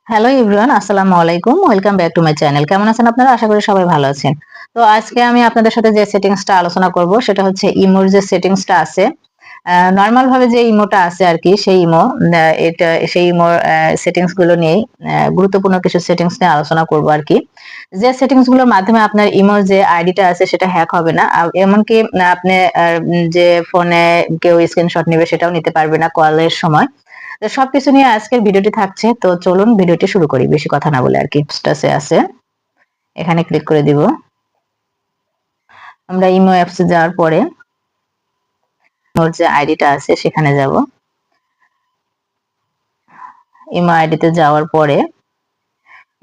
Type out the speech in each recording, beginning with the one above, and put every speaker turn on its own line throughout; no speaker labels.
Hello everyone, আসসালামু আলাইকুম। Welcome back to my channel. কেমন আছেন আপনারা? আশা করি সবাই ভালো আছেন। তো আজকে আমি আপনাদের সাথে যে সেটিংসটা আলোচনা করব সেটা হচ্ছে ইমোর যে সেটিংসটা আছে। নরমাল ভাবে যে ইমোটা আছে আরকি সেই ইমো এটা সেই ইমোর সেটিংস গুলো নিয়েই গুরুত্বপূর্ণ কিছু সেটিংস নিয়ে আলোচনা করব আরকি। যে সেটিংস গুলোর মাধ্যমে আপনার ইমোর যে আইডিটা আছে সেটা হ্যাক হবে না। এমনকি আপনি যে ফোনে কেউ স্ক্রিনশট নিবে সেটাও নিতে পারবে না কলের সময়। তো সবকিছু নিয়ে আজকের ভিডিওটি থাকছে। তো চলুন ভিডিওটি শুরু করি বেশি কথা না বলে আরকি। স্ট্যাটাসে আছে, এখানে ক্লিক করে দিব। আমরা ইমো অ্যাপসে যাওয়ার পরে ওর যে আইডিটা আছে সেখানে যাব। ইমো আইডিতে যাওয়ার পরে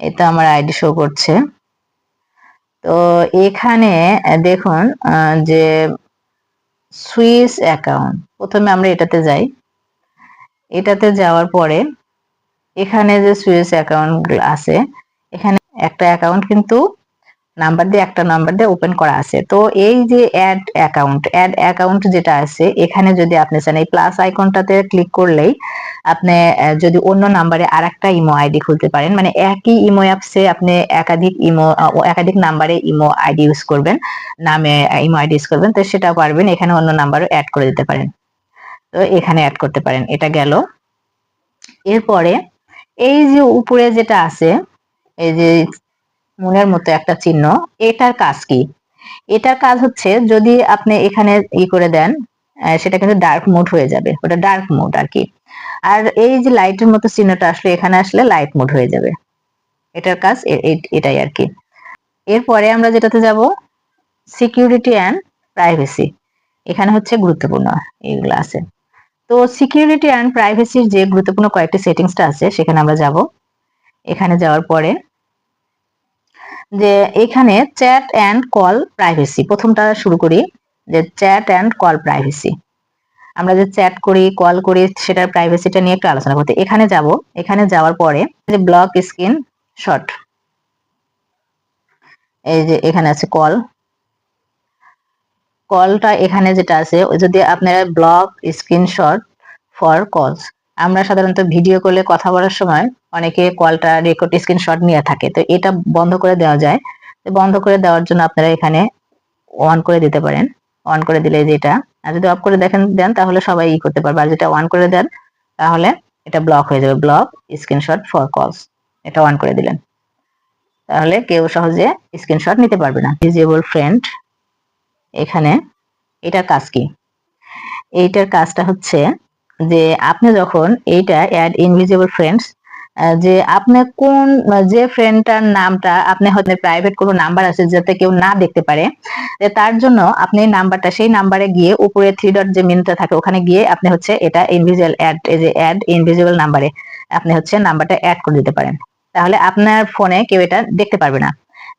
এটা আমার আইডি শো করছে। তো এখানে দেখুন যে সুইস অ্যাকাউন্ট, প্রথমে আমরা এটাতে যাই। এটাতে যাওয়ার পরে এখানে যে সুইস অ্যাকাউন্ট আছে, এখানে একটা অ্যাকাউন্ট কিন্তু একটা নাম্বার দিয়ে ওপেন করা আছে। তো এই যে অ্যাড অ্যাকাউন্ট যেটা আছে, এখানে যদি আপনি চান এই প্লাস আইকনটাতে ক্লিক করলেই আপনি যদি অন্য নাম্বারে আরেকটা ইমো আইডি খুলতে পারেন, মানে একই ইমো অ্যাপসে আপনি একাধিক নাম্বারে ইমো আইডি ইউজ করবেন, নামে ইমো আইডি ইউজ করবেন, তো সেটাও পারবেন। এখানে অন্য নাম্বারও অ্যাড করে দিতে পারেন। তো এখানে অ্যাড করতে পারেন। এটা গেল। এরপরে এই যে উপরে যেটা আছে, এই যে মনের মতো একটা চিহ্ন, এটার কাজ কি? এটার কাজ হচ্ছে যদি আপনি এখানে করে দেন, সেটা কিন্তু ডার্ক মোড হয়ে যাবে। ওটা ডার্ক মোড আর কি। আর এই যে লাইটের মতো চিহ্নটা আসলে এখানে আসলে লাইট মোড হয়ে যাবে। এটার কাজ এটাই আর কি। এরপরে আমরা যেটাতে যাব, সিকিউরিটি অ্যান্ড প্রাইভেসি। এখানে হচ্ছে গুরুত্বপূর্ণ এইগুলো আছে। তো সিকিউরিটি অ্যান্ড প্রাইভেসির যে গুরুত্বপূর্ণ কয়েকটি সেটিংসটা আছে সেখানে আমরা যাব। এখানে যাওয়ার পরে যে এখানে চ্যাট অ্যান্ড কল প্রাইভেসি, প্রথমটা শুরু করি, যে চ্যাট অ্যান্ড কল প্রাইভেসি। আমরা যে চ্যাট করি, কল করি, সেটার প্রাইভেসিটা নিয়ে একটু আলোচনা করতে এখানে যাব। এখানে যাওয়ার পরে যে ব্লক স্ক্রিন শট, এই যে এখানে আছে কল। কলটা এখানে যেটা আছে, যদি আপনারা ব্লক স্ক্রিনশট ফর কলস, আমরা সাধারণত ভিডিও কলে কথা বলার সময় অনেকে কলটা রেকর্ড স্ক্রিনশট নিয়ে থাকে, তো এটা বন্ধ করে দেওয়া যায়। তো বন্ধ করে দেওয়ার জন্য আপনারা এখানে অন করে দিতে পারেন। অন করে দিলে যেটা, আর যদি অফ করে দেন তাহলে সবাই করতে পারবে। আর যেটা অন করে দেন তাহলে এটা ব্লক হয়ে যাবে। ব্লক স্ক্রিনশট ফর কলস, এটা অন করে দিলেন, তাহলে কেউ সহজে স্ক্রিনশট নিতে পারবে না। ডিজেবল ফ্রেন্ড, এখানে এটার কাজ কি? এইটার কাজটা হচ্ছে যে আপনি যখন এইটা অ্যাড ইনভিজিবল ফ্রেন্ডস, যে আপনি কোন যে ফ্রেন্ডটার নামটা আপনি হয়তো প্রাইভেট কোনো নাম্বার আছে যাতে কেউ না দেখতে পারে, তার জন্য আপনি নাম্বারটা সেই নাম্বারে গিয়ে উপরে 3 ডট যে মেনুটা থাকে ওখানে গিয়ে আপনি হচ্ছে এটা ইনভিজিবল অ্যাড ইনভিজিবল নাম্বারে আপনি হচ্ছে নাম্বারটা অ্যাড করে দিতে পারেন। তাহলে আপনার ফোনে কেউ এটা দেখতে পারবে না।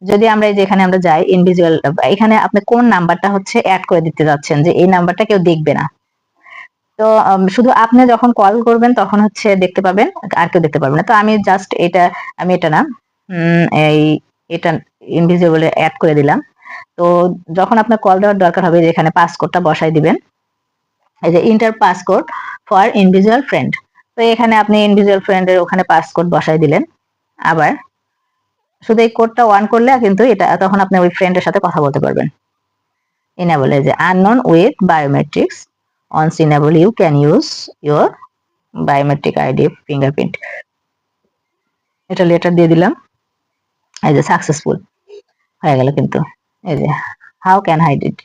যদি আমরা এই যে এখানে আমরা যাই ইনভিজিবল, এখানে আপনি কোন নাম্বারটা হচ্ছে অ্যাড করে দিতে যাচ্ছেন যে এই নাম্বারটা কেউ দেখবে না। তো শুধু আপনি যখন কল করবেন তখন হচ্ছে দেখতে পাবেন, আর কেউ দেখতে পারবে না। তো আমি জাস্ট আমি এটা না, এই এটা ইনভিজিবল অ্যাড করে দিলাম। তো যখন আপনার কল দেওয়ার দরকার হবে, যেখানে পাসকোডটা বসাই দিবেন, এই যে inter passcode for invisible friend. তো এখানে আপনি ইনভিজিবল ফ্রেন্ডের ওখানে পাসকোড বসাই দিলেন। আবার শুধু এই কোডটা অন করলে কিন্তু এটা তখন আপনি ওই ফ্রেন্ডের সাথে কথা বলতে পারবেন। enable যে unknown with biometrics, once enable you can use your biometric ID fingerprint, এটা লেটার দিয়ে দিলাম। এই যে সাকসেসফুল হয়ে গেল কিন্তু। এই যে হাউ ক্যান হাইড ইট,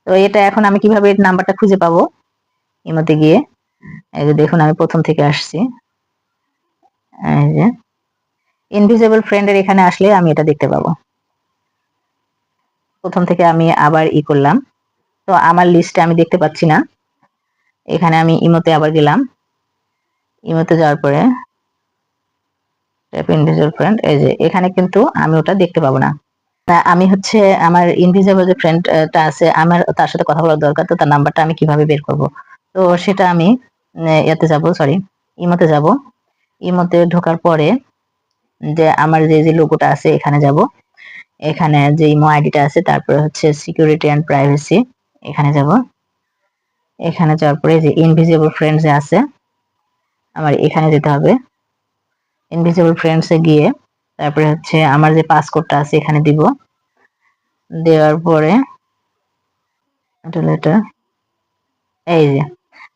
তো এটা এখন আমি কিভাবে নাম্বারটা খুঁজে পাবো? ইমোতে গিয়ে এই যে দেখুন আমি প্রথম থেকে আসছি, এই যে ইনভিজিবল ফ্রেন্ডের এখানে আসলে আমি এটা দেখতে পাবো। প্রথম থেকে আমি আবার করলাম, তো আমার লিস্টে আমি দেখতে পাচ্ছি না। এখানে আমি ইমোতে আবার গেলাম। ইমোতে যাওয়ার পরে ট্যাপ ইনভিজিবল ফ্রেন্ড, এই যে এখানে কিন্তু আমি ওটা দেখতে পাবো না। আমি হচ্ছে আমার ইনভিজিবল যে ফ্রেন্ডটা আছে, আমার তার সাথে কথা বলার দরকার, তো তার নাম্বারটা আমি কিভাবে বের করব? তো সেটা আমি এতে যাব, সরি ইমোতে যাব। ইমোতে ঢোকার পরে যে আমার যে লোগোটা আছে এখানে যাব। এখানে যে ইমো আইডিটা আছে, তারপরে হচ্ছে সিকিউরিটি অ্যান্ড প্রাইভেসি, এখানে যাব। এখানে যাওয়ার পরে যে ইনভিজিবল ফ্রেন্ড যে আছে আমার এখানে যেতে হবে। ইনভিজিবল ফ্রেন্ডসে গিয়ে তারপরে হচ্ছে আমার যে পাসকোডটা আছে এখানে দিব, দেওয়ার পরে এই যে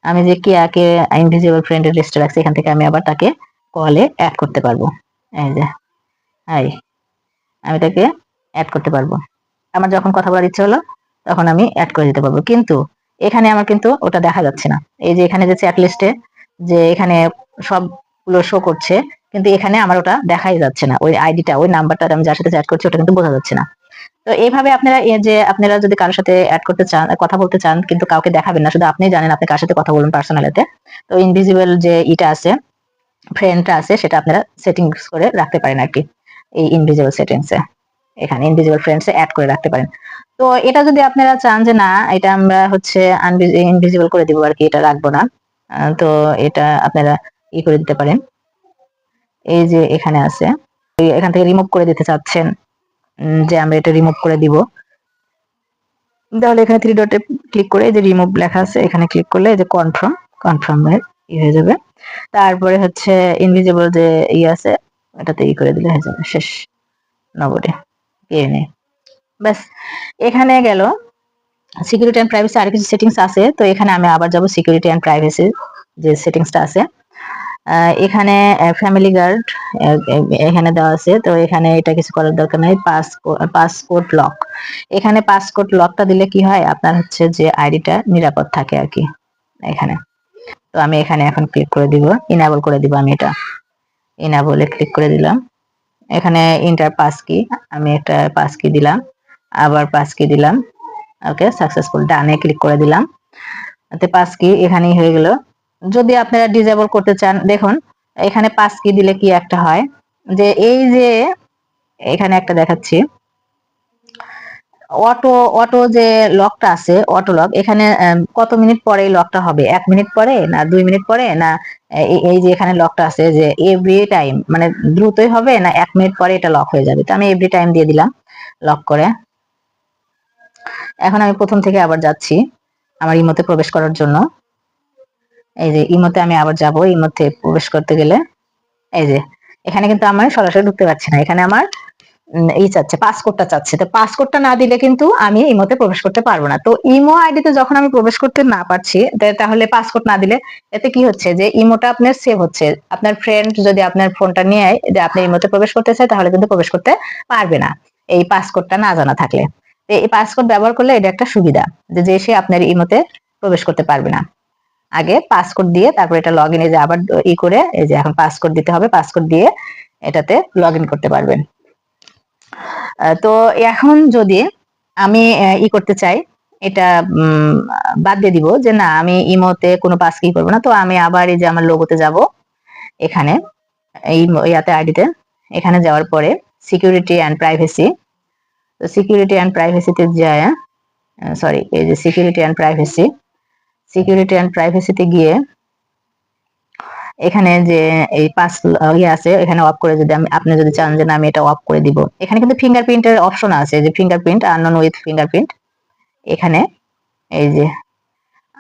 আমি যে কিয়াকে ইনভিজিবল ফ্রেন্ডের লিস্টে রাখছি এখান থেকে আমি আবার তাকে কলে অ্যাড করতে পারবো। এই যে হাই, আমি তাকে অ্যাড করতে পারবো। আমার যখন কথা বলার ইচ্ছে হলো তখন আমি অ্যাড করে দিতে পারবো, কিন্তু এখানে আমার কিন্তু ওটা দেখা যাচ্ছে না। এই যে এখানে যে চ্যাট লিস্টে যে এখানে সবগুলো শো করছে, কিন্তু এখানে আমার ওটা দেখাই যাচ্ছে না। ওই আইডিটা, ওই নাম্বারটা আমি যার সাথে চ্যাট করছি ওটা কিন্তু বোঝা যাচ্ছে না। তো এইভাবে আপনারা এই যে আপনারা যদি কারোর সাথে অ্যাড করতে চান, কথা বলতে চান, কিন্তু কাউকে দেখাবেন না, শুধু আপনিই জানেন আপনি কার সাথে কথা বলবেন পার্সোনালিতে, তো ইনভিজিবল যে ইটা আছে, ফ্রেন্ডটা আছে, সেটা আপনারা সেটিংস করে রাখতে পারেন আর কি। এই ইনভিজিবল সেটিংসে এখানে ইনভিজিবল ফ্রেন্ডসে অ্যাড করে রাখতে পারেন। তো এটা যদি আপনারা চান যে না এটা আমরা হচ্ছে ইনভিজিবল করে দিব আর কি, এটা রাখবো না, তো এটা আপনারা ই করে দিতে পারেন। এই যে এখানে আছে, এখান থেকে রিমুভ করে দিতে চাচ্ছেন যে আমরা এটা রিমুভ করে দিব, তাহলে এখানে 3 ডটে ক্লিক করে এই যে রিমুভ লেখা আছে এখানে ক্লিক করলে এই যে কনফার্ম হয়ে যাবে। তারপরে হচ্ছে ইনভিজিবল যে আছে এটাতে করে দিলে হয়ে যাবে, শেষ। নবডে নেই, ব্যাস। এখানে গেল সিকিউরিটি এন্ড প্রাইভেসি। আর কিছু সেটিংস আছে, তো এখানে আমি আবার যাব সিকিউরিটি এন্ড প্রাইভেসি যে সেটিংসটা আছে। এখানে ফ্যামিলি গার্ড এখানে দেওয়া আছে, তো এখানে এটা কিছু করার দরকার নাই। পাসকোড লক, এখানে পাসকোড লকটা দিলে কি হয় আপনার হচ্ছে যে আইডিটা নিরাপদ থাকে আর কি এখানে। তো আমি এখানে এখন ক্লিক করে দিব, ইনেবল করে দিব। আমি এটা ইনেবলে ক্লিক করে দিলাম। এখানে ইন্টার পাস কি, আমি একটা পাস কি দিলাম, আবার পাস কি দিলাম, ওকে সাকসেসফুল, ডানে ক্লিক করে দিলাম। এতে পাস কি এখানেই হয়ে গেল। যদি আপনারা ডিসেবল করতে চান, দেখুন এখানে পাস কি দিলে কি একটা হয় যে এই যে এখানে একটা দেখাচ্ছি অটো অটো যে লকটা আছে, অটো লক, এখানে কত মিনিট পরে এই লকটা হবে, 1 মিনিট পরে না 2 মিনিট পরে না, এই যে এখানে লকটা আছে যে এভরি টাইম মানে দ্রুতই হবে না 1 মিনিট পরে এটা লক হয়ে যাবে। তো আমি এভরি টাইম দিয়ে দিলাম লক করে। এখন আমি প্রথম থেকে আবার যাচ্ছি আমার ইমোতে প্রবেশ করার জন্য। এই যে ইমোতে আমি আবার যাব, ইমোতে প্রবেশ করতে গেলে এই যে এখানে কিন্তু আমি সরাসরি ঢুকতে পারছি না, এখানে আমার এই চাচ্ছে পাসকোডটা চাচ্ছে। তো পাসকোডটা না দিলে কিন্তু আমি ইমোতে প্রবেশ করতে পারবো না। তো ইমো আইডিতে যখন আমি প্রবেশ করতে না পারছি, তাহলে পাসকোড না দিলে এতে কি হচ্ছে যে ইমোটা আপনার সেভ হচ্ছে। আপনার ফ্রেন্ড যদি আপনার ফোনটা নিয়ে যে আপনি ইমোতে প্রবেশ করতে চায় তাহলে কিন্তু প্রবেশ করতে পারবে না এই পাসকোডটা না জানা থাকলে। এই পাসকোড ব্যবহার করলে এটা একটা সুবিধা যে সে আপনার ইমোতে প্রবেশ করতে পারবে না। আগে পাসকোড দিয়ে তারপর এটা লগ ইনে যে আবার করে এই যে এখন পাসকোড দিতে হবে, পাসকোড দিয়ে এটাতে লগ ইন করতে পারবেন। তো এখন যদি আমি করতে চাই, এটা বাদ দিয়ে দিব যে না আমি ইমোতে কোনো পাস কি করবো না, তো আমি আবার এই যে আমার লোগোতে যাব, এখানে এই ইয়াতে আইডিতে, এখানে যাওয়ার পরে সিকিউরিটি অ্যান্ড প্রাইভেসি, তো সিকিউরিটি অ্যান্ড প্রাইভেসিতে যায়, সরি এই যে সিকিউরিটি অ্যান্ড প্রাইভেসিতে গিয়ে এখানে যে এই পাস আছে এখানে অফ করে, যদি আপনি যদি চান যে না আমি এটা অফ করে দিব, এখানে কিন্তু ফিঙ্গারপ্রিন্টের অপশন আছে যে ফিঙ্গারপ্রিন্ট আননোন উইথ ফিঙ্গারপ্রিন্ট, এখানে এই যে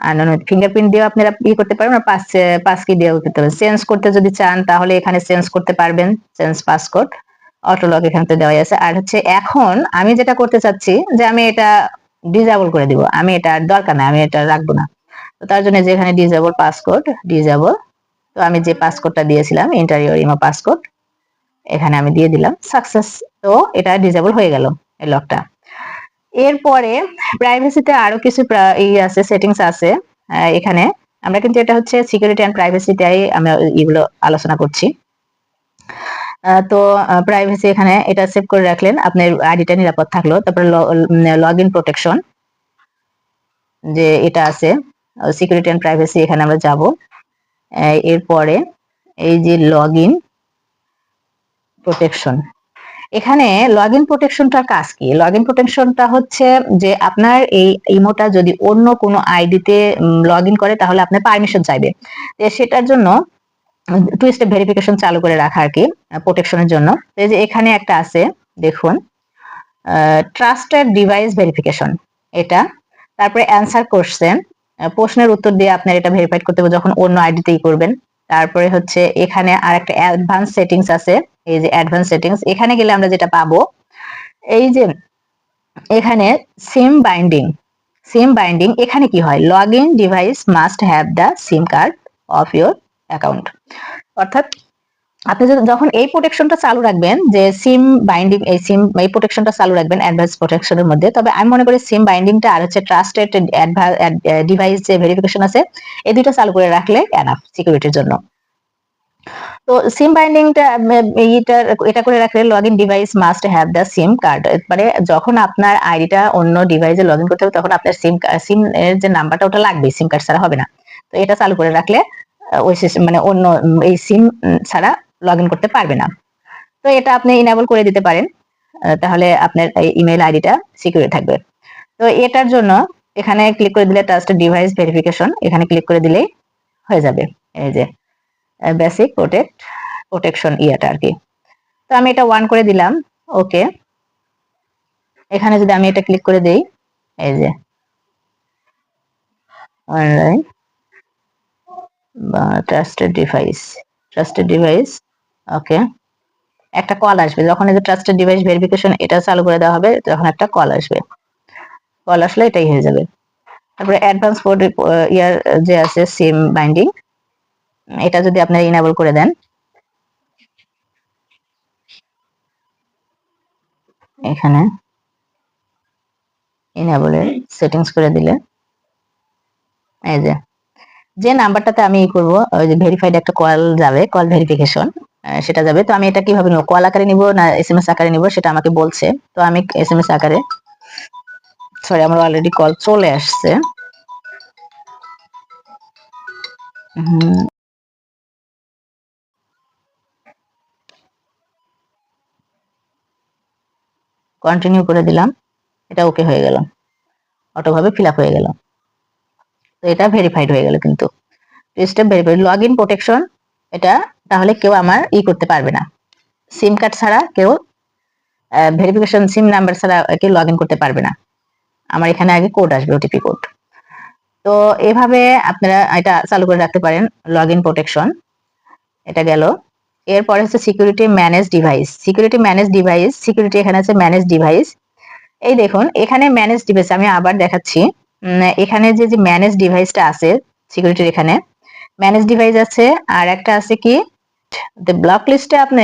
আননোন উইথ ফিঙ্গারপ্রিন্ট দিয়ে আপনারা করতে পারবেন, আর পাস কি দিয়ে করতে পারবেন। চেঞ্জ করতে যদি চান তাহলে এখানে চেঞ্জ করতে পারবেন, চেঞ্জ পাসকোড, অটো লক এখানে দেওয়া আছে। আর হচ্ছে এখন আমি যেটা করতে চাচ্ছি যে আমি এটা ডিসেবল করে দিব, আমি এটা দরকার নাই, আমি এটা রাখবো না। তো তার জন্য যে এখানে ডিসেবল পাসকোড, ডিসেবল, তো আমি যে পাসকোডটা দিয়েছিলাম ইন্টারিয়র ইমো পাসকোড এখানে আমি দিয়ে দিলাম, সাকসেস। তো এটা ডিসেবল হয়ে গেল এই লকটা। এরপরে প্রাইভেসিতে আরো কিছু আছে, সেটিংস আছে এখানে। আমরা কিন্তু এটা হচ্ছে সিকিউরিটি এন্ড প্রাইভেসিটাই আমরা এগুলো আলোচনা করছি। তো প্রাইভেসি এখানে এটা সেভ করে রাখলেন, আপনার আইডিটা নিরাপদ থাকলো। তারপরে লগ ইন প্রোটেকশন যে এটা আছে, সিকিউরিটি এন্ড প্রাইভেসি এখানে আমরা যাব। এরপরে এই যে লগ ইন প্রোটেকশন, এখানে লগ ইন প্রোটেকশনটার কাজ কি? লগ ইন প্রোটেকশনটা হচ্ছে যে আপনার এই ইমোটা যদি অন্য কোনো আইডিতে লগ ইন করে তাহলে আপনার পারমিশন চাইবে, সেটার জন্য 2 স্টেপ ভেরিফিকেশন চালু করে রাখা আর কি প্রোটেকশনের জন্য। এই যে এখানে একটা আছে দেখুন, ট্রাস্টেড ডিভাইস ভেরিফিকেশন এটা, তারপরে অ্যান্সার কোশ্চেন, প্রশ্নের উত্তর দিয়ে আপনার এটা ভেরিফাইড করতে হবে যখন অন্য আইডিতেই করবেন। তারপরে হচ্ছে এখানে আরেকটা অ্যাডভান্স সেটিংস আছে, এই যে অ্যাডভান্স সেটিংস, এখানে গেলে আমরা যেটা পাবো এই যে এখানে সিম বাইন্ডিং, সিম বাইন্ডিং এখানে কি হয়, log in device must have the SIM card of your account. অর্থাৎ আপনি যখন এই প্রোটেকশনটা চালু রাখবেন, যে সিম বাইন্ডিং, এই প্রোটেকশনটা চালু রাখবেন অ্যাডভান্স প্রোটেকশনের মধ্যে, তবে আমি মনে করি সিম বাইন্ডিংটা আর হচ্ছে ট্রাস্টেড ডিভাইস যে ভেরিফিকেশন আছে, এই দুটো চালু করে রাখলে এনাফ সিকিউরিটির জন্য। তো সিম বাইন্ডিংটা এটা করে রাখলে log in device must have the SIM card, মানে যখন আপনার আইডিটা অন্য ডিভাইসে লগ ইন করতে হবে তখন আপনার সিম এর যে নাম্বারটা ওটা লাগবে, সিম কার্ড ছাড়া হবে না। তো এটা চালু করে রাখলে ওই মানে অন্য এই সিম ছাড়া লগ ইন করতে পারবে না। তো এটা আপনি ইনেবল করে দিতে পারেন, তাহলে আপনার ইমেল আইডিটা সিকিউর থাকবে। তো এটার জন্য এখানে ক্লিক করে দিলে ট্রাস্টেড ডিভাইস ভেরিফিকেশন, এখানে ক্লিক করে দিলেই হয়ে যাবে, এই যে বেসিক প্রোটেকশন ইয়াটা আর কি। তো আমি এটা 1 করে দিলাম, ওকে। এখানে যদি আমি এটা ক্লিক করে দেই, এই যে অনলাইন বা ট্রাস্টেড ডিভাইস, ওকে, একটা কল আসবে যখন এই যে ট্রাস্টেড ডিভাইস ভেরিফিকেশন এটা চালু করে দেওয়া হবে, তখন একটা কল আসবে, কল আসলে এটাই হয়ে যাবে। তারপরে অ্যাডভান্স ইয়ার যে আছে সিম বাইন্ডিং, এটা যদি আপনি ইনেবল করে দেন, এখানে ইনেবলের সেটিংস করে দিলে এই যে নাম্বারটাতে আমি করব, ওই যে ভেরিফাইড একটা কল যাবে, কল ভেরিফিকেশন সেটা যাবে। তো আমি এটা কিভাবে নিব, কল আকারে নিব না এসএমএস আকারে নিব সেটা আমাকে বলছে। তো আমি এসএমএস আকারে, সরি আমার অলরেডি কল চলে আসছে, কন্টিনিউ করে দিলাম, এটা ওকে হয়ে গেল, অটোভাবে ফিল আপ হয়ে গেল। তো এটা ভেরিফাইড হয়ে গেল, কিন্তু step verified log in protection, এটা তাহলে কেউ আমার করতে পারবে না, সিম কার্ড ছাড়া কেউ ভেরিফিকেশন সিম নাম্বার ছাড়া কেউ লগ ইন করতে পারবে না। আমার এখানে আগে কোড আসবে, ওটিপি কোড। তো এভাবে আপনারা এটা চালু করে রাখতে পারেন, লগ ইন প্রোটেকশন। এটা গেল। এরপরে হচ্ছে সিকিউরিটি ম্যানেজ ডিভাইস, সিকিউরিটি এখানে আছে ম্যানেজ ডিভাইস। এই দেখুন এখানে ম্যানেজ ডিভাইস আমি আবার দেখাচ্ছি, এখানে যে ম্যানেজ ডিভাইসটা আছে সিকিউরিটির, এখানে ম্যানেজ ডিভাইস আছে, আর একটা আছে কি ব্লক লিস্টে আপনি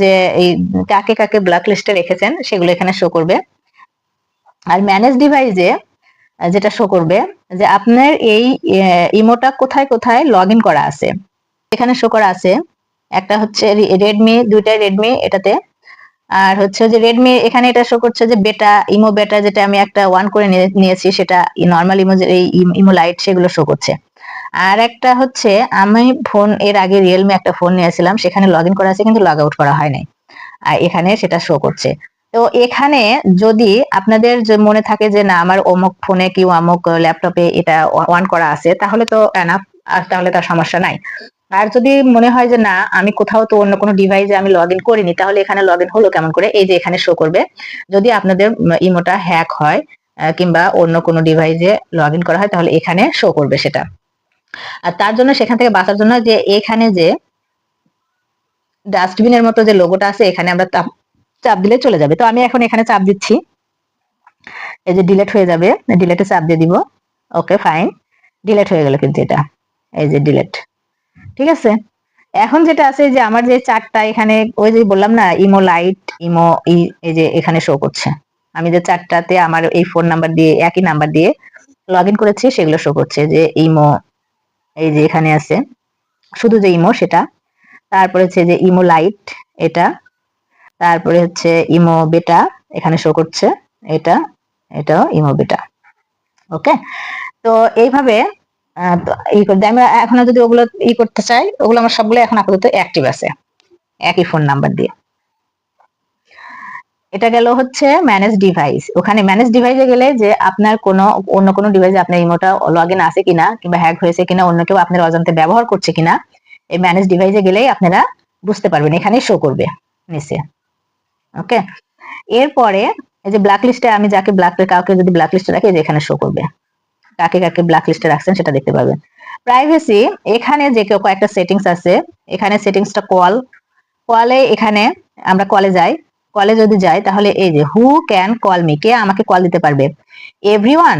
যে এই কাকে কাকে ব্লক লিস্টে রেখেছেন সেগুলো এখানে শো করবে। আর ম্যানেজ ডিভাইসে যেটা শো করবে যে আপনার এই ইমোটা কোথায় কোথায় লগ ইন করা আছে, এখানে শো করা আছে। একটা হচ্ছে রেডমি, দুইটাই রেডমি এটাতে, আর হচ্ছে যে রেডমি এখানে এটা শো করছে যে বেটা, ইমো বেটা, যেটা আমি একটা 1 করে নিয়েছি সেটা নর্মাল ইমো, এই ইমো লাইট সেগুলো শো করছে। আর একটা হচ্ছে আমি ফোন এর আগে রিয়েলমি একটা ফোন নিয়েছিলাম, সেখানে লগ ইন করা আছে কিন্তু লগ আউট করা হয় নাই, আর এখানে সেটা শো করছে। তো এখানে যদি আপনাদের মনে থাকে যে না আমার অমুক ফোনে কি অমুক ল্যাপটপে এটা অন করা আছে, তাহলে তো এনাফ, আর তাহলে তার সমস্যা নাই। আর যদি মনে হয় যে না আমি কোথাও তো অন্য কোনো ডিভাইসে আমি লগ ইন করিনি, তাহলে এখানে লগ ইন হলো কেমন করে, এই যে এখানে শো করবে যদি আপনাদের ইমোটা হ্যাক হয় কিংবা অন্য কোনো ডিভাইসে লগ ইন করা হয়, তাহলে এখানে শো করবে সেটা। আর তার জন্য সেখান থেকে বাঁচার জন্য যে এখানে যে ডাস্টবিনের মতো যে লোগোটা আছে, এখানে আমরা চাপ দিলে চলে যাবে। তো আমি এখন এখানে চাপ দিচ্ছি, এই যে ডিলিট হয়ে যাবে, ডিলিটে চাপ দিয়ে দিব, ওকে ফাইন, ডিলিট হয়ে গেল কিন্তু এটা, এই যে ডিলিট, ঠিক আছে। এখন যেটা আছে যে আমার যে চারটা এখানে, ওই যে বললাম না ইমো লাইট, ইমো এই যে এখানে শো করছে, আমি যে চারটাতে আমার এই ফোন নাম্বার দিয়ে একই নাম্বার দিয়ে লগ ইন করেছি সেগুলো শো করছে, যে ইমো এই যে এখানে আছে শুধু যে ইমো সেটা, তারপরে হচ্ছে যে ইমো লাইট এটা, তারপরে হচ্ছে ইমো বেটা এখানে শো করছে, এটাও ইমো বেটা, ওকে। তো এইভাবে আমরা এখন যদি ওগুলো করতে চাই, ওগুলো আমার সবগুলো এখন আপাতত অ্যাক্টিভ আছে একই ফোন নাম্বার দিয়ে। এটা গেল হচ্ছে ম্যানেজ ডিভাইস। ওখানে ম্যানেজ ডিভাইসে গেলে যে আপনার কোনো অন্য কোনো ডিভাইসে আপনার ইমোটা লগ ইন আছে কিনা কিংবা হ্যাক হয়েছে কিনা, অন্য কেউ আপনার অজান্তে ব্যবহার করছে কিনা, এই ম্যানেজ ডিভাইসে গেলেই আপনারা বুঝতে পারবেন, এখানে শো করবে নিচে, ওকে। এরপরে এই যে ব্ল্যাক লিস্টে আমি যাকে কাউকে যদি ব্ল্যাক লিস্টে রাখি, এখানে শো করবে, কাকে কাকে ব্ল্যাক লিস্টে রাখছেন সেটা দেখতে পারবেন। প্রাইভেসি, এখানে যে কেউ কয়েকটা সেটিংস আছে, এখানে সেটিংসটা কলে, এখানে আমরা কলে যাই, কলে যদি যাই তাহলে এই যে হু ক্যান কল মি, কে আমাকে কল দিতে পারবে, এভরিওয়ান,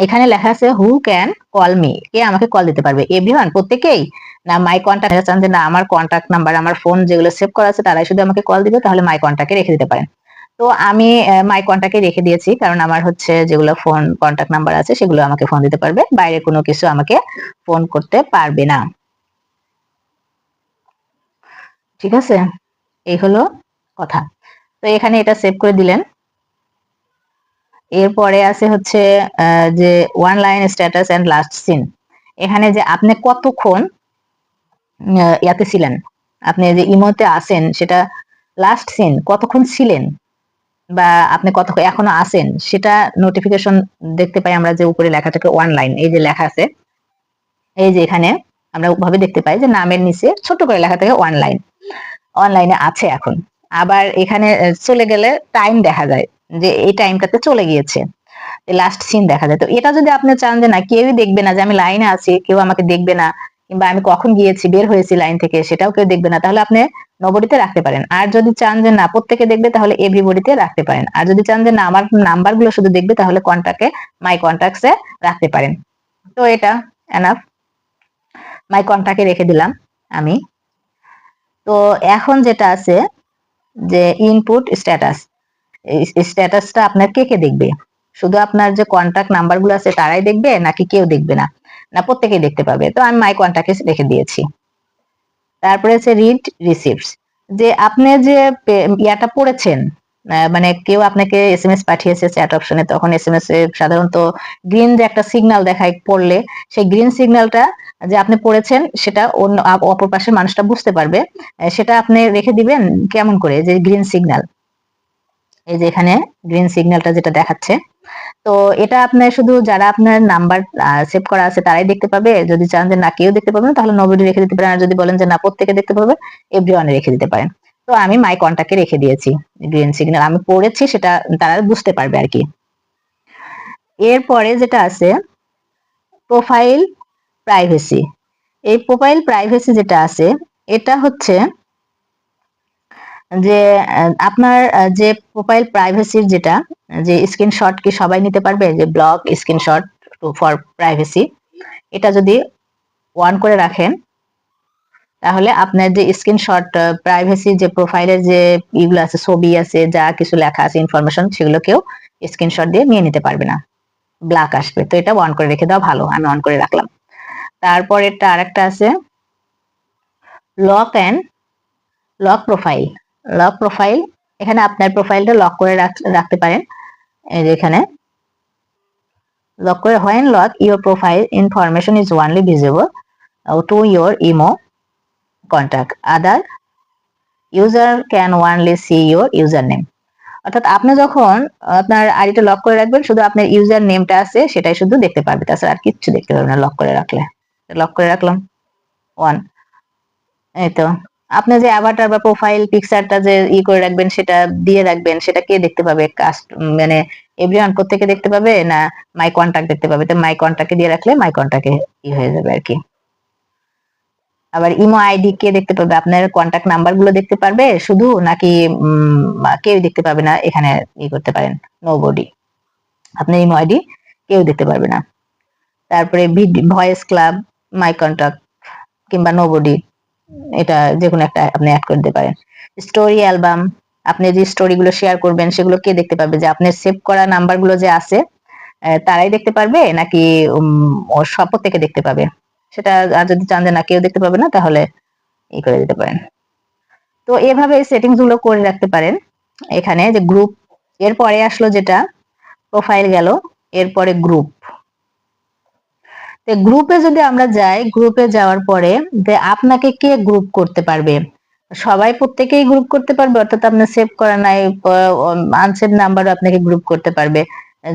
এখানে লেখা আছে হু ক্যান কল মি, কে আমাকে কল দিতে পারবে, এভরিওয়ান প্রত্যেকেই, না মাই কন্টাক্ট চান যে না আমার কন্টাক্ট নাম্বার আমার ফোন যেগুলো সেভ করা আছে তারাই শুধু আমাকে কল দিবে, তাহলে মাই কন্টাক্টে রেখে দিতে পারেন। তো আমি মাই কন্টাক্টে রেখে দিয়েছি, কারণ আমার হচ্ছে যেগুলো ফোন কন্টাক্ট নাম্বার আছে সেগুলো আমাকে ফোন দিতে পারবে, বাইরে কোনো কিছু আমাকে ফোন করতে পারবে না। ঠিক আছে, এই হলো কথা। তো এখানে এটা সেভ করে দিলেন। এরপরে আছে হচ্ছে যে one line status and last seen, এখানে যে আপনি কতক্ষণ ইয়াতে ছিলেন, আপনি যে ইমোতে আছেন সেটা লাস্ট সিন কতক্ষণ ছিলেন বা আপনি কতক্ষণ এখনো আছেন সেটা নোটিফিকেশন দেখতে পাই আমরা, যে উপরে লেখা থাকে ওয়ান লাইন, এই যে লেখা আছে, এই যে এখানে আমরা ভাবে দেখতে পাই যে নামের নিচে ছোট করে লেখা থাকে ওয়ান লাইন, অনলাইনে আছে এখন। আবার এখানে চলে গেলে টাইম দেখা যায় যে এই টাইমটাতে চলে গিয়েছে, লাস্ট সিন দেখা যায়। তো এটা যদি আপনি চান যে না কেউই দেখবে না যে আমি লাইনে আছি, কেউ আমাকে দেখবে না, কিংবা আমি কখন গিয়েছি বের হয়েছি লাইন থেকে সেটাও কেউ দেখবে না, তাহলে আপনি নোবডিতে রাখতে পারেন। আর যদি চান যে না প্রত্যেকে দেখবে তাহলে এভরিবডিতে রাখতে পারেন। আর যদি চান যে না আমার নাম্বার গুলো শুধু দেখবে তাহলে কন্টাক্টে মাই কন্টাক্টসে রাখতে পারেন। তো এটা এনাফ, মাই কন্টাক্টে রেখে দিলাম আমি। তো এখন যেটা আছে যে ইনপুট স্ট্যাটাস, স্ট্যাটাসটা আপনার কে কে দেখবে, শুধু আপনার যে কন্টাক্ট নাম্বার গুলো আছে তারাই দেখবে নাকি কেউ দেখবে না, না প্রত্যেকেই দেখতে পাবে, তো আমি মাই কন্টাক্টে রেখে দিয়েছি। তারপরে আছে রিড রিসিভস, যে আপনি যে ইয়াটা পড়েছেন, মানে কেউ আপনাকে এসএমএস পাঠিয়েছে চ্যাট অপশনে, তখন এসএমএস এ সাধারণত গ্রিন যে একটা সিগন্যাল দেখায় পড়লে, সেই গ্রিন সিগন্যালটা যে আপনি পড়েছেন সেটা অন্য অপর পাশের মানুষটা বুঝতে পারবে, সেটা আপনি রেখে দিবেন কেমন করে, যে গ্রিন সিগন্যাল, এই যে এখানে গ্রিন সিগন্যালটা যেটা দেখাচ্ছে, তো এটা আপনার শুধু যারা আপনার নাম্বার সেভ করা আছে তারাই দেখতে পাবে। যদি চান যে না কেউ দেখতে পাবে না তাহলে নোবডি রেখে দিতে পারেন, আর যদি বলেন যে না প্রত্যেকে দেখতে পাবে এভরিওয়ানে রেখে দিতে পারেন। তো আমি মাই কন্টাক্টে রেখে দিয়েছি গ্রিন সিগন্যাল, আমি পড়েছি সেটা তারা বুঝতে পারবে আর কি। এরপরে যেটা আছে প্রোফাইল প্রাইভেসি, এই প্রোফাইল প্রাইভেসি যেটা আছে এটা হচ্ছে যে আপনার যে প্রোফাইল প্রাইভেসির যেটা, যে স্ক্রিনশট কি সবাই নিতে পারবে, যে ব্লক স্ক্রিনশট ফর প্রাইভেসি, এটা যদি অন করে রাখেন তাহলে আপনার যে স্ক্রিনশট প্রাইভেসি যে প্রোফাইলের যে ইগুলো আছে, ছবি আছে, যা কিছু লেখা আছে ইনফরমেশন, সেগুলো কেউ স্ক্রিনশট দিয়ে নিয়ে নিতে পারবে না, ব্ল্যাক আসবে। তো এটা অন করে রেখে দেওয়া ভালো, আমি অন করে রাখলাম। তারপর এটা আরেকটা আছে lock and lock profile, lock profile, এখানে আপনার প্রোফাইলটা লক করে রাখতে পারেন, এই যে এখানে লক করে, when lock your profile information is only visible to your imo contact, other user can only see your username, অর্থাৎ আপনি যখন আপনার আইডিটা লক করে রাখবেন শুধু আপনার ইউজার নেমটা আছে সেটাই শুধু দেখতে পারবে, তাছাড়া আর কিচ্ছু দেখতে পারবে না লক করে রাখলে। লক করে রাখলাম ওয়ান, এই তো আপনি যে অ্যাভাটার বা প্রোফাইল পিকচারটা যে করে রাখবেন সেটা দিয়ে রাখবেন, সেটা কে দেখতে পাবে, কাস্ট মানে এভরিওয়ান প্রত্যেকে দেখতে পাবে না মাই কন্টাক্ট দেখতে পাবে, তো মাই কন্টাক্টে দিয়ে রাখলে মাই কন্টাক্টে হয়ে যাবে আর কি। আবার ইমো আইডি কে দেখতে পাবে, আপনার কন্টাক্ট নাম্বার গুলো দেখতে পারবে শুধু নাকি কেউ দেখতে পাবে না, এখানে করতে পারেন নোবডি, আপনার ইমো আইডি কেউ দেখতে পারবে না। তারপরে ভয়েস ক্লাব, মাই কন্টাক্ট কিংবা নোবডি, এটা যে কোনো একটা আপনি অ্যাড করে দিতে পারেন। স্টোরি অ্যালবাম, আপনি যে স্টোরি গুলো শেয়ার করবেন সেগুলো কে দেখতে পাবে, যে আপনার সেভ করা নাম্বার গুলো যে আছে তারাই দেখতে পারবে নাকি সব প্রত্যেকে দেখতে পাবে সেটা, আর যদি চান যে না কেউ দেখতে পাবে না তাহলে করে দিতে পারেন। তো এভাবে সেটিংস গুলো করে রাখতে পারেন। এখানে যে গ্রুপ, এরপরে আসলো যেটা প্রোফাইল গেল, এরপরে গ্রুপ। গ্রুপে যদি আমরা যাই, গ্রুপে যাওয়ার পরে যে আপনাকে কে গ্রুপ করতে পারবে, সবাই প্রত্যেকেই গ্রুপ করতে পারবে, অর্থাৎ আপনার সেভ করা নাই আনসেভ নাম্বারও আপনাকে গ্রুপ করতে পারবে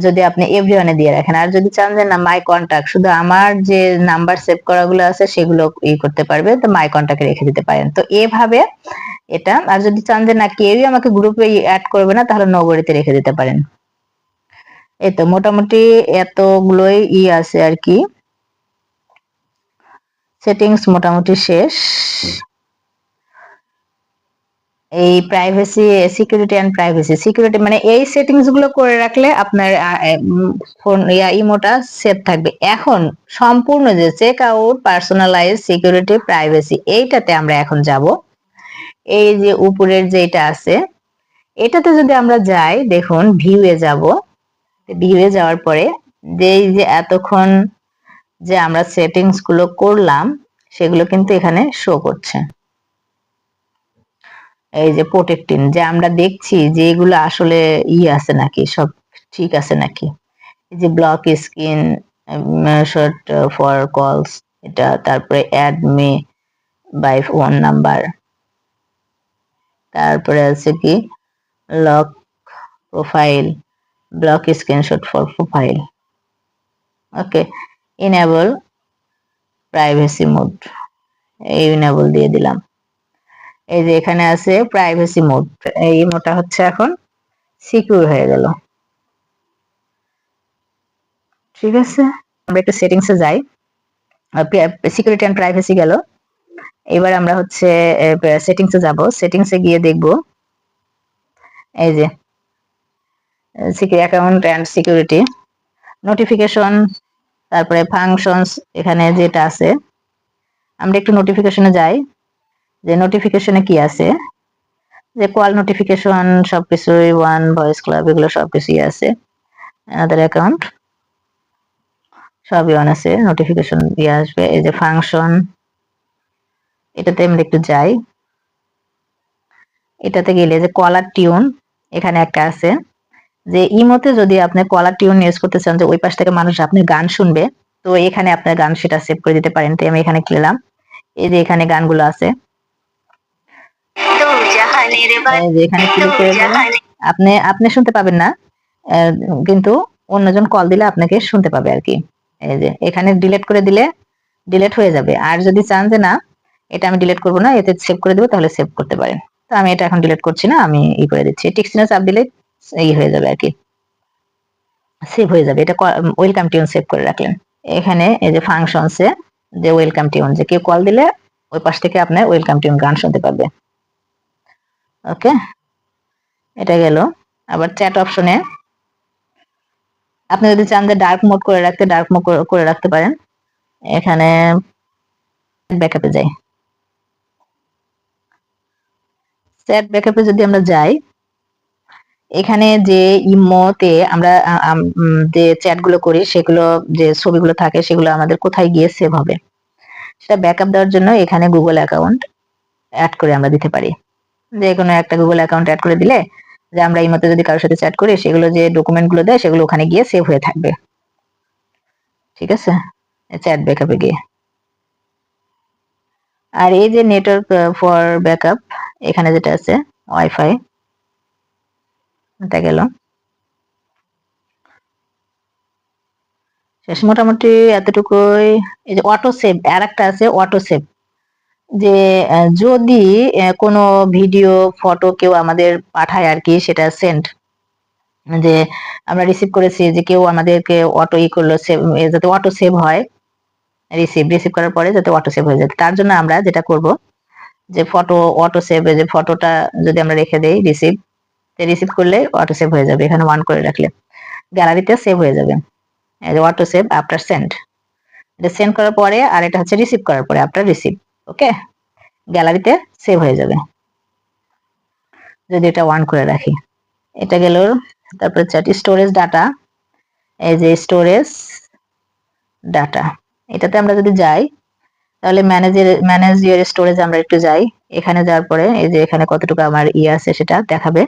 যদি আপনি এভরিওয়ানে দিয়ে রাখেন। আর যদি চান যে না মাই কন্টাক্ট, শুধু আমার যে নাম্বার সেভ করা গুলো আছে সেগুলো করতে পারবে, তো মাই কন্টাক্টে রেখে দিতে পারেন। তো এভাবে এটা, আর যদি চান যে না কেউই আমাকে গ্রুপে অ্যাড করবে না তাহলে নোবডিতে রেখে দিতে পারেন। এই তো মোটামুটি এতগুলোই আছে আর কি, সেটিংস মোটামুটি শেষ। এই privacy, security and privacy, security মানে এই সেটিংস গুলো করে রাখলে আপনার ফোন ইমোটা সেভ থাকবে। এখন সম্পূর্ণ যে check out, personalize, security, privacy, এইটাতে আমরা এখন যাব। এই যে উপরের যেটা আছে এটাতে যদি আমরা যাই, দেখুন ভিউয়ে যাব, ভিউয়ে যাওয়ার পরে যে এতক্ষণ যে আমরা সেটিংস গুলো করলাম সেগুলো কিন্তু এখানে শো করছে। এই যে প্রোটেক্টিং, যে আমরা দেখছি যে এগুলো আসলে আছে নাকি, সব ঠিক আছে নাকি। এই যে block screen short for calls, এটা, তারপরে add me by phone number, তারপরে আছে কি lock profile, block screenshot for profile, okay. Enable privacy mode, এই ইনেবল দিয়ে দিলাম। এই যে এখানে আছে প্রাইভেসি মোড, এই মোডটা হচ্ছে এখন সিকিউর হয়ে গেল। ঠিক আছে, আমরা একটু সেটিংসে যাই, সিকিউরিটি এন্ড প্রাইভেসি গেল। এবার আমরা হচ্ছে সেটিংসে যাব, সেটিংসে গিয়ে দেখব এই যে অ্যাকাউন্ট এন্ড সিকিউরিটি, নোটিফিকেশন, তারপরে ফাংশনস, এখানে যেটা আছে আমরা একটু নোটিফিকেশনে যাই, যে নোটিফিকেশনে কি আছে, যে কল নোটিফিকেশন সবকিছুই, ওয়ান ভয়েস ক্লাব, এগুলো সবকিছুই আছে। আমাদের অ্যাকাউন্ট সবই অন আছে, নোটিফিকেশন দিয়ে আসবে। এই যে ফাংশন, এটাতে আমরা একটু যাই, এটাতে গেলে যে কলার টিউন, এখানে একটা আছে, যে ইমোতে যদি আপনি কলার টিউন ইউজ করতে চান, যে ওই পাশ থেকে মানুষ আপনার গান শুনবে, তো এখানে আপনার গান সেটা সেভ করে দিতে পারেন। তো আমি এখানে গেলাম, এই যে এখানে গানগুলো আছে, এখানে ক্লিক করে আপনি আপনি শুনতে পাবেন না, কিন্তু অন্যজন কল দিলে আপনাকে শুনতে পাবে আর কি। এই যে এখানে ডিলিট করে দিলে ডিলিট হয়ে যাবে, আর যদি চান যে না এটা আমি ডিলিট করবো না, এতে সেভ করে দেবো, তাহলে সেভ করতে পারেন। তো আমি এটা এখন ডিলিট করছি না, আমি করে দিচ্ছি, টিক চিহ্ন চাপ দিলে হয়ে যাবে আর কি, সেভ হয়ে যাবে। এটা ওয়েলকাম টিউন সেভ করে রাখলেন। এখানে এই যে ফাংশনসে যে ওয়েলকাম টিউন, যে কেউ কল দিলে ওই পাশ থেকে আপনার ওয়েলকাম টিউন গান শুনতে পারবে। ওকে, এটা গেল। আবার চ্যাট অপশনে আপনি যদি চান যে ডার্ক মোড করে রাখতে, ডার্ক মোড করে রাখতে পারেন। এখানে ব্যাকআপে যাই, চ্যাট ব্যাকআপে যদি আমরা যাই, এখানে যে ইমোতে আমরা যে চ্যাট গুলো করি, সেগুলো যে ছবিগুলো থাকে সেগুলো আমাদের কোথায় গিয়ে সেভ হবে, সেটা ব্যাকআপ দেওয়ার জন্য এখানে গুগল অ্যাকাউন্ট অ্যাড করে আমরা দিতে পারি। যে কোনো একটা গুগল অ্যাকাউন্ট অ্যাড করে দিলে, যে আমরা এই মতে যদি কারোর সাথে চ্যাট করি, সেগুলো যে ডকুমেন্ট গুলো দেয় সেগুলো ওখানে গিয়ে সেভ হয়ে থাকবে। ঠিক আছে, চ্যাট ব্যাকআপে গিয়ে। আর এই যে নেটওয়ার্ক ফর ব্যাকআপ, এখানে যেটা আছে ওয়াইফাই, এটা গেল শেষ মোটামুটি এতটুকুই। এই যে অটো সেভ, আর একটা আছে অটো সেভ, যে যদি কোনো ভিডিও ফটো কেউ আমাদের পাঠায় আর কি, সেটা সেন্ড, যে আমরা রিসিভ করেছি, যে কেউ আমাদেরকে অটো করলো, সেভ যাতে অটো সেভ হয়, রিসিভ করার পরে যাতে অটো সেভ হয়ে যায়। তার জন্য আমরা যেটা করব, যে ফটো অটো সেভ, যে ফটোটা যদি আমরা রেখে দেই রিসিভ করলে অটো সেভ হয়ে যাবে, এখানে ওয়ান করে রাখলে গ্যালারিতে সেভ হয়ে যাবে। অটো সেভ আফটার সেন্ড, এটা সেন্ড করার পরে, আর এটা হচ্ছে রিসিভ করার পরে আফটার রিসিভ, ওকে, গ্যালারিতে সেভ হয়ে যাবে যদি এটা ওয়ান করে রাখি। এটা গেল। তারপরে চ্যাট স্টোরেজ ডাটা, এই যে স্টোরেজ ডাটা, এটাতে আমরা যদি যাই, তাহলে ম্যানেজ ইয়ার স্টোরেজ আমরা একটু যাই। এখানে যাওয়ার পরে এই যে এখানে কতটুকু আমার আছে সেটা দেখাবে।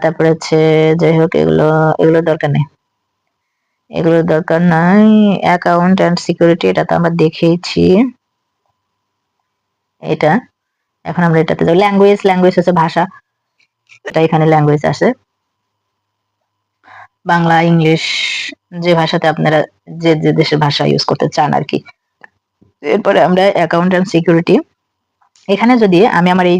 তারপরে হচ্ছে যাই হোক, এগুলো দরকার নেই, এগুলোর দরকার নাই। অ্যাকাউন্ট এন্ড সিকিউরিটি, এটা তো আমরা দেখেইছি। এটা এখন আমরা এটাতে যাই। ল্যাঙ্গুয়েজ হচ্ছে ভাষা, এটা এখানে ল্যাঙ্গুয়েজ আছে, বাংলা, ইংলিশ, যে ভাষাতে আপনারা যে যে দেশের ভাষা ইউজ করতে চান আর কি। এরপরে আমরা অ্যাকাউন্ট এন্ড সিকিউরিটি, এখানে যদি আমি আমার এই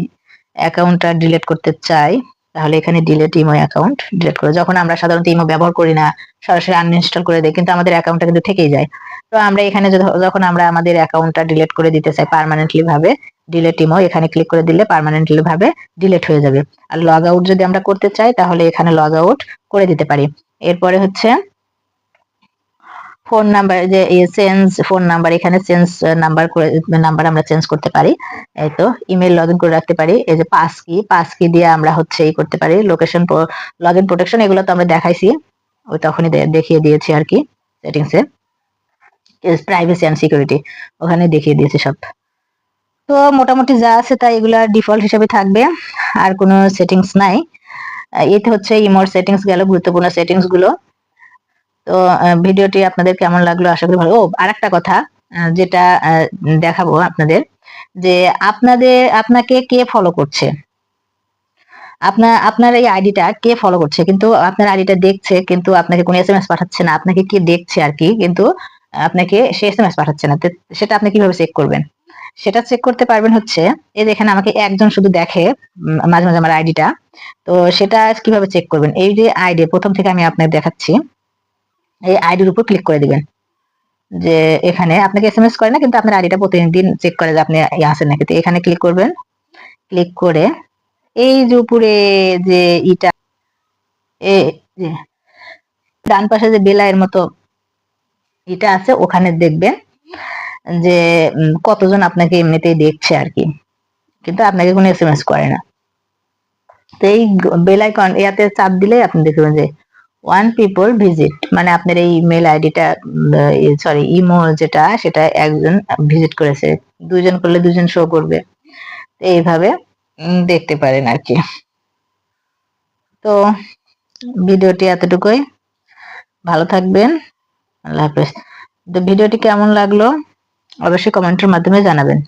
অ্যাকাউন্টটা ডিলিট করতে চাই, তাহলে এখানে ডিলিট ইমো অ্যাকাউন্ট ডিলিট করে, যখন আমরা সাধারণত ইমো ব্যবহার করি না সরাসরি আনইনস্টল করে দেই, কিন্তু আমাদের অ্যাকাউন্টটা কিন্তু থেকেই যায়। তো আমরা এখানে যখন আমরা আমাদের অ্যাকাউন্টটা ডিলিট করে দিতে চাই পার্মানেন্টলি ভাবে, ডিলিট ইমো এখানে ক্লিক করে দিলে পার্মানেন্টলি ভাবে ডিলিট হয়ে যাবে। আর লগ আউট যদি আমরা করতে চাই তাহলে এখানে লগ আউট করে দিতে পারি। এরপরে হচ্ছে ফোন নাম্বার, যে চেঞ্জ ফোন নাম্বার, এখানে চেঞ্জ নাম্বার আমরা চেঞ্জ করতে পারি। এই তো ইমেল লগ ইন করে রাখতে পারি। এই যে পাস কি দিয়ে আমরা হচ্ছে এই করতে পারি। লোকেশন লগ ইন প্রোটেকশন এগুলো তো আমরা দেখাইছি, ওই তখনই দেখিয়ে দিয়েছি আর কি। সেটিংসে প্রাইভেসি এন্ড সিকিউরিটি ওখানে দেখিয়ে দিয়েছি সব। তো মোটামুটি যা আছে তাই এগুলা ডিফল্ট হিসেবে থাকবে, আর কোনো সেটিংস নাই। এতে হচ্ছে ইমোর সেটিংস গেল, গুরুত্বপূর্ণ সেটিংস গুলো। তো ভিডিওটি আপনাদের কেমন লাগলো আশা করি ভালো। ও আরেকটা কথা যেটা দেখাবো আপনাদের, যে আপনাকে কে ফলো করছে, আপনার এই আইডিটা কে ফলো করছে, কিন্তু আপনার আইডিটা দেখছে কিন্তু আপনাকে কোনো এসএমএস পাঠাচ্ছে না, আপনাকে কে দেখছে আর কি, কিন্তু আপনাকে সে এসএমএস পাঠাচ্ছে না। সেটা আপনি কিভাবে চেক করবেন? সেটা চেক করতে পারবেন হচ্ছে, এই যে এখানে আমাকে একজন শুধু দেখে মাঝে মাঝে আমার আইডিটা, তো সেটা কিভাবে চেক করবেন? এই যে আইডি প্রথম থেকে আমি আপনাকে দেখাচ্ছি, এই আইডির উপর ক্লিক করে দিবেন। যে এখানে আপনাকে এসএমএস করে না, কিন্তু আপনার আইডিটা প্রতিদিন চেক করে যে আপনি আছেন নাকি। তো এখানে ক্লিক করবেন, ক্লিক করে এই যে উপরে যে ইটা যে ডান পাশে যে বেলায়ের মতো এটা আছে, ওখানে দেখবেন যে কতজন আপনাকে এমনিতেই দেখছে আর কি, কিন্তু আপনাকে কোনো এসএমএস করে না। তো এই বেল আইকন ইয়াতে চাপ দিলে আপনি দেখবেন যে ওয়ান পিপল ভিজিট, মানে আপনার এই মেল আইডিটা সরি ইমো যেটা সেটা একজন ভিজিট করেছে, দুজন করলে দুজন শো করবে। এইভাবে দেখতে পারেন আর কি। তো ভিডিওটি এতটুকুই, ভালো থাকবেন, আল্লাহ হাফেজ। তো ভিডিওটি কেমন লাগলো অবশ্যই কমেন্টের মাধ্যমে জানাবেন।